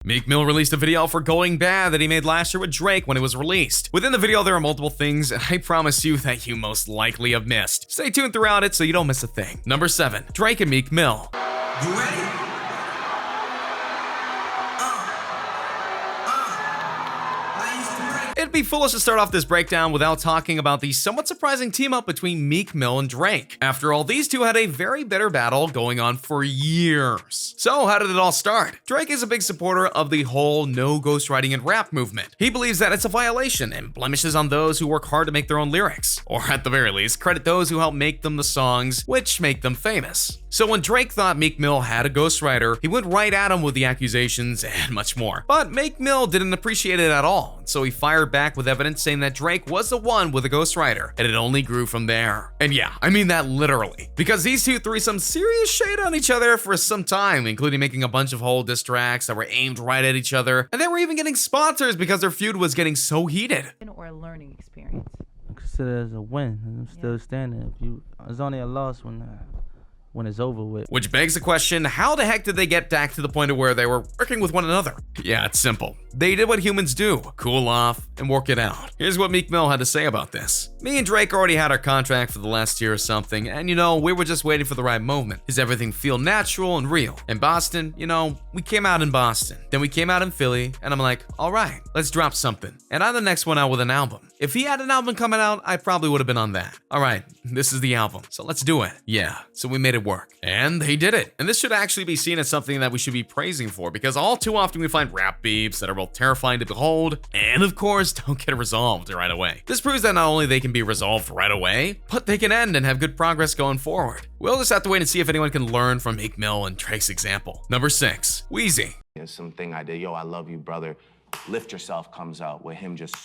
Meek Mill released a video for Going Bad that he made last year with Drake when it was released. Within the video, there are multiple things I promise you that you most likely have missed. Stay tuned throughout it so you don't miss a thing. Number 7. Drake and Meek Mill. You ready? It'd be foolish to start off this breakdown without talking about the somewhat surprising team-up between Meek Mill and Drake. After all, these two had a very bitter battle going on for years. So how did it all start? Drake is a big supporter of the whole no ghostwriting in rap movement. He believes that it's a violation and blemishes on those who work hard to make their own lyrics, or at the very least, credit those who help make them the songs which make them famous. So when Drake thought Meek Mill had a ghostwriter, he went right at him with the accusations and much more. But Meek Mill didn't appreciate it at all, so he fired back with evidence saying that Drake was the one with a ghostwriter, and it only grew from there. And yeah, I mean that literally, because these two threw some serious shade on each other for some time, including making a bunch of whole diss tracks that were aimed right at each other, and they were even getting sponsors because their feud was getting so heated. Or a learning experience. I consider it as a win, and I'm still standing. It's only a loss when it's over with. Which begs the question, how the heck did they get back to the point of where they were working with one another? Yeah, it's simple. They did what humans do, cool off and work it out. Here's what Meek Mill had to say about this. Me and Drake already had our contract for the last year or something, and we were just waiting for the right moment. Does everything feel natural and real? In Boston, we came out in Boston. Then we came out in Philly, and I'm like, all right, let's drop something. And I'm the next one out with an album. If he had an album coming out, I probably would have been on that. All right, this is the album, so let's do it. Yeah, so we made it work. And they did it. And this should actually be seen as something that we should be praising for, because all too often we find rap beefs that are both terrifying to behold and, of course, don't get resolved right away. This proves that not only they can be resolved right away, but they can end and have good progress going forward. We'll just have to wait and see if anyone can learn from Meek Mill and Drake's example. Number 6. Wheezy. There's something I did, yo, I love you, brother. Lift Yourself comes out with him just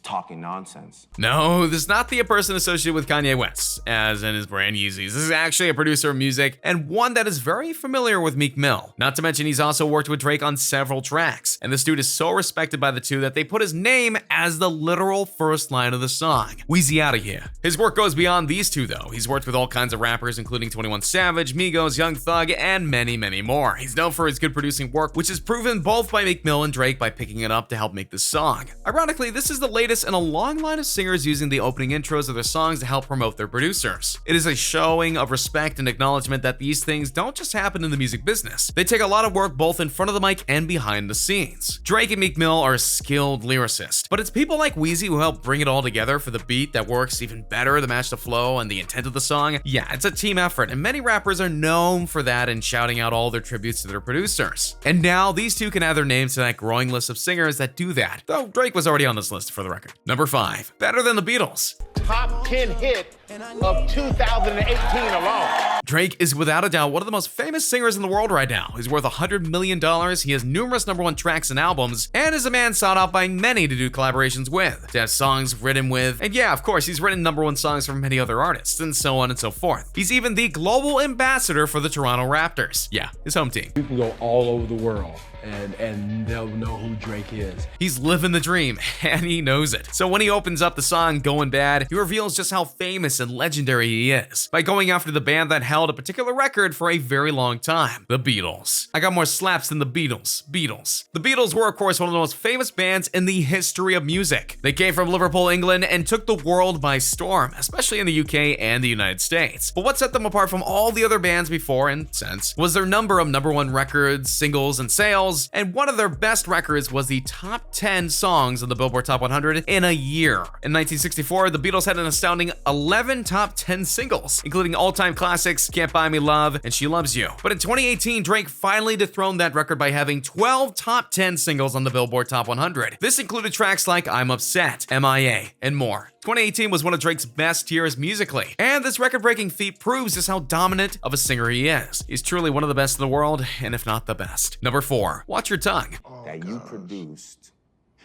talking nonsense. No, this is not the person associated with Kanye West, as in his brand Yeezys. This is actually a producer of music, and one that is very familiar with Meek Mill. Not to mention he's also worked with Drake on several tracks, and this dude is so respected by the two that they put his name as the literal first line of the song. Wheezy outta here. His work goes beyond these two though. He's worked with all kinds of rappers, including 21 Savage, Migos, Young Thug, and many, many more. He's known for his good producing work, which is proven both by Meek Mill and Drake by picking it up to help make this song. Ironically, this is the latest in a long line of singers using the opening intros of their songs to help promote their producers. It is a showing of respect and acknowledgement that these things don't just happen in the music business. They take a lot of work both in front of the mic and behind the scenes. Drake and Meek Mill are skilled lyricists, but it's people like Wheezy who help bring it all together for the beat that works even better to match the flow and the intent of the song. Yeah, it's a team effort, and many rappers are known for that and shouting out all their tributes to their producers. And now these two can add their names to that growing list of singers that do that, though Drake was already on this list for the record. Number 5. Better than the Beatles. Top 10 hit of 2018 alone. Drake is without a doubt one of the most famous singers in the world right now. He's worth $100 million, he has numerous #1 tracks and albums, and is a man sought out by many to do collaborations with, to have songs written with, and yeah, of course, he's written #1 songs for many other artists, and so on and so forth. He's even the global ambassador for the Toronto Raptors. Yeah, his home team. You can go all over the world and they'll know who Drake is. He's living the dream, and he knows it. So when he opens up the song Going Bad, he reveals just how famous and legendary he is by going after the band that held a particular record for a very long time, the Beatles. I got more slaps than the Beatles. The Beatles were, of course, one of the most famous bands in the history of music. They came from Liverpool, England, and took the world by storm, especially in the UK and the United States. But what set them apart from all the other bands before and since was their number of #1 records, singles, and sales. And one of their best records was the top 10 songs on the Billboard Top 100 in a year. In 1964, the Beatles had an astounding 11 top 10 singles, including all-time classics Can't Buy Me Love and She Loves You. But in 2018, Drake finally dethroned that record by having 12 top 10 singles on the Billboard Top 100. This included tracks like I'm Upset, MIA, and more. 2018 was one of Drake's best years musically, and this record-breaking feat proves just how dominant of a singer he is. He's truly one of the best in the world, and if not the best. Number 4. Watch Your Tongue. That you produced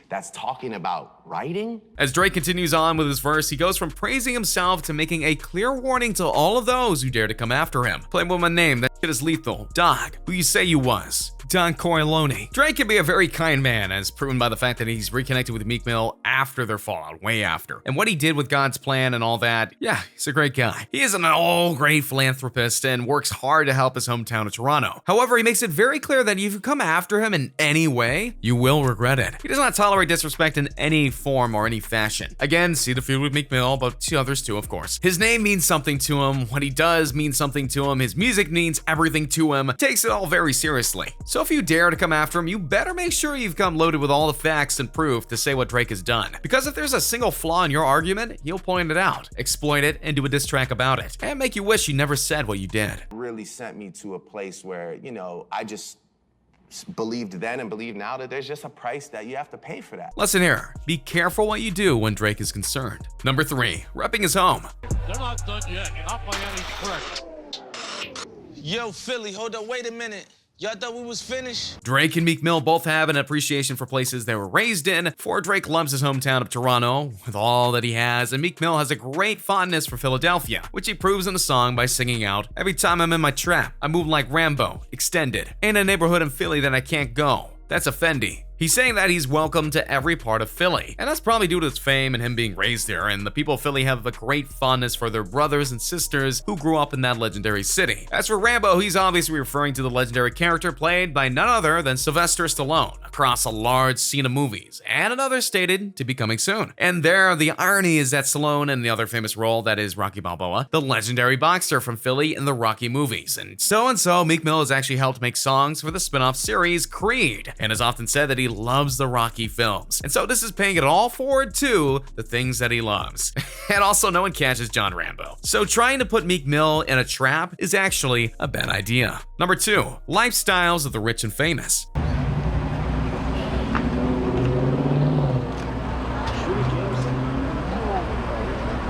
that's talking about writing? As Drake continues on with his verse, he goes from praising himself to making a clear warning to all of those who dare to come after him. Play with my name, that shit is lethal. Dog, who you say you was? Don Corleone. Drake can be a very kind man, as proven by the fact that he's reconnected with Meek Mill after their fallout, way after. And what he did with God's plan and all that, yeah, he's a great guy. He is an all-great philanthropist and works hard to help his hometown of Toronto. However, he makes it very clear that if you come after him in any way, you will regret it. He does not tolerate disrespect in any form or any fashion. Again, see the feud with Meek Mill, but to others too, of course. His name means something to him, what he does means something to him, his music means everything to him, takes it all very seriously. So if you dare to come after him, you better make sure you've come loaded with all the facts and proof to say what Drake has done. Because if there's a single flaw in your argument, he'll point it out, exploit it, and do a diss track about it, and make you wish you never said what you did. Really sent me to a place where, I just believed then and believe now that there's just a price that you have to pay for that. Listen here, be careful what you do when Drake is concerned. Number 3, Reppin His Home. They're not done yet, not by any stretch. Yo, Philly, hold up, wait a minute. Y'all thought we was finished? Drake and Meek Mill both have an appreciation for places they were raised in, for Drake loves his hometown of Toronto with all that he has, and Meek Mill has a great fondness for Philadelphia, which he proves in the song by singing out, "Every time I'm in my trap, I move like Rambo, extended. Ain't a neighborhood in Philly that I can't go." That's a Fendi. He's saying that he's welcome to every part of Philly, and that's probably due to his fame and him being raised there, and the people of Philly have a great fondness for their brothers and sisters who grew up in that legendary city. As for Rambo, he's obviously referring to the legendary character played by none other than Sylvester Stallone across a large scene of movies, and another stated to be coming soon. And there, the irony is that Stallone and the other famous role, that is Rocky Balboa, the legendary boxer from Philly in the Rocky movies. And so, Meek Mill has actually helped make songs for the spin-off series Creed, and has often said that he loves the Rocky films. And so this is paying it all forward to the things that he loves. And also, no one catches John Rambo. So trying to put Meek Mill in a trap is actually a bad idea. Number 2, lifestyles of the rich and famous.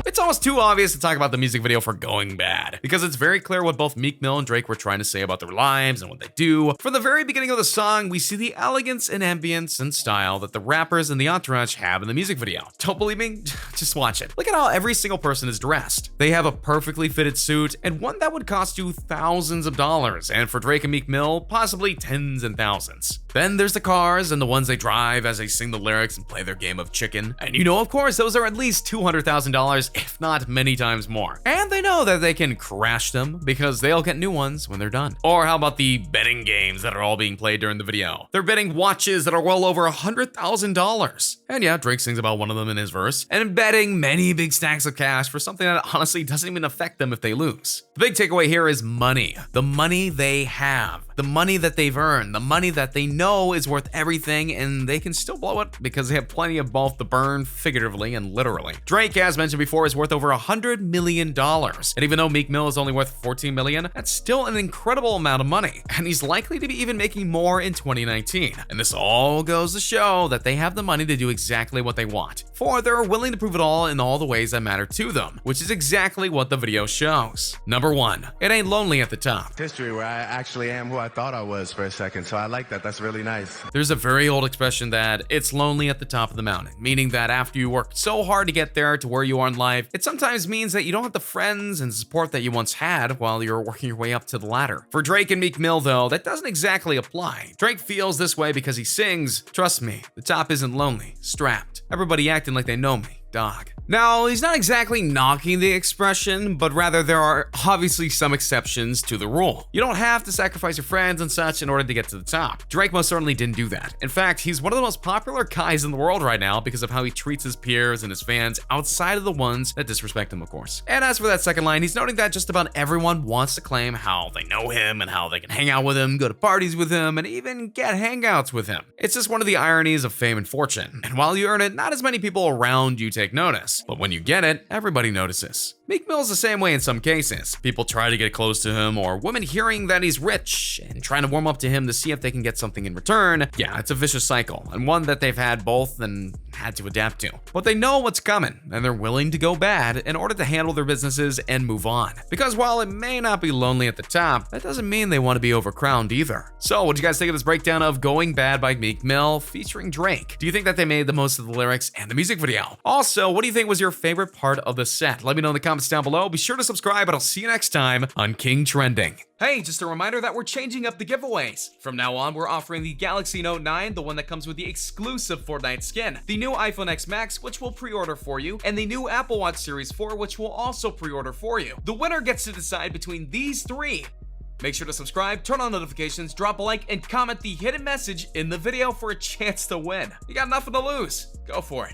It's almost too obvious to talk about the music video for going bad, because it's very clear what both Meek Mill and Drake were trying to say about their lives and what they do. From the very beginning of the song, we see the elegance and ambience and style that the rappers and the entourage have in the music video. Don't believe me? Just watch it. Look at how every single person is dressed. They have a perfectly fitted suit, and one that would cost you thousands of dollars, and for Drake and Meek Mill, possibly tens and thousands. Then there's the cars and the ones they drive as they sing the lyrics and play their game of chicken. And of course, those are at least $200,000, if not many times more. And they know that they can crash them because they'll get new ones when they're done. Or how about the betting games that are all being played during the video? They're betting watches that are well over $100,000. And yeah, Drake sings about one of them in his verse. And betting many big stacks of cash for something that honestly doesn't even affect them if they lose. The big takeaway here is money. The money they have. The money that they've earned. The money that they know is worth everything, and they can still blow it because they have plenty of both the burn, figuratively and literally. Drake, as mentioned before, is worth over $100 million. And even though Meek Mill is only worth $14 million, that's still an incredible amount of money. And he's likely to be even making more in 2019. And this all goes to show that they have the money to do exactly what they want. For they're willing to prove it all in all the ways that matter to them, which is exactly what the video shows. Number 1, it ain't lonely at the top. History where I actually am who I thought I was for a second, so I like that. That's really nice. There's a very old expression that it's lonely at the top of the mountain, meaning that after you worked so hard to get there to where you are in life, it sometimes means that you don't have the friends and support that you once had while you're working your way up to the ladder. For Drake and Meek Mill, though, that doesn't exactly apply. Drake feels this way because he sings, "Trust me, the top isn't lonely, strapped. Everybody acting like they know me, dog." Now, he's not exactly knocking the expression, but rather there are obviously some exceptions to the rule. You don't have to sacrifice your friends and such in order to get to the top. Drake most certainly didn't do that. In fact, he's one of the most popular guys in the world right now because of how he treats his peers and his fans outside of the ones that disrespect him, of course. And as for that second line, he's noting that just about everyone wants to claim how they know him and how they can hang out with him, go to parties with him, and even get hangouts with him. It's just one of the ironies of fame and fortune. And while you earn it, not as many people around you take notice. But when you get it, everybody notices. Meek Mill's the same way in some cases. People try to get close to him, or women hearing that he's rich and trying to warm up to him to see if they can get something in return. Yeah, it's a vicious cycle, and one that they've had both and had to adapt to. But they know what's coming, and they're willing to go bad in order to handle their businesses and move on. Because while it may not be lonely at the top, that doesn't mean they want to be overcrowned either. So what do you guys think of this breakdown of Going Bad by Meek Mill featuring Drake? Do you think that they made the most of the lyrics and the music video? Also, what do you think was your favorite part of the set? Let me know in the comments down below. Be sure to subscribe, and I'll see you next time on King Trending. Hey, just a reminder that we're changing up the giveaways. From now on, we're offering the Galaxy Note 9, the one that comes with the exclusive Fortnite skin, the new iPhone X Max, which we'll pre-order for you, and the new Apple Watch Series 4, which we'll also pre-order for you. The winner gets to decide between these three. Make sure to subscribe, turn on notifications, drop a like, and comment the hidden message in the video for a chance to win. You got nothing to lose. Go for it.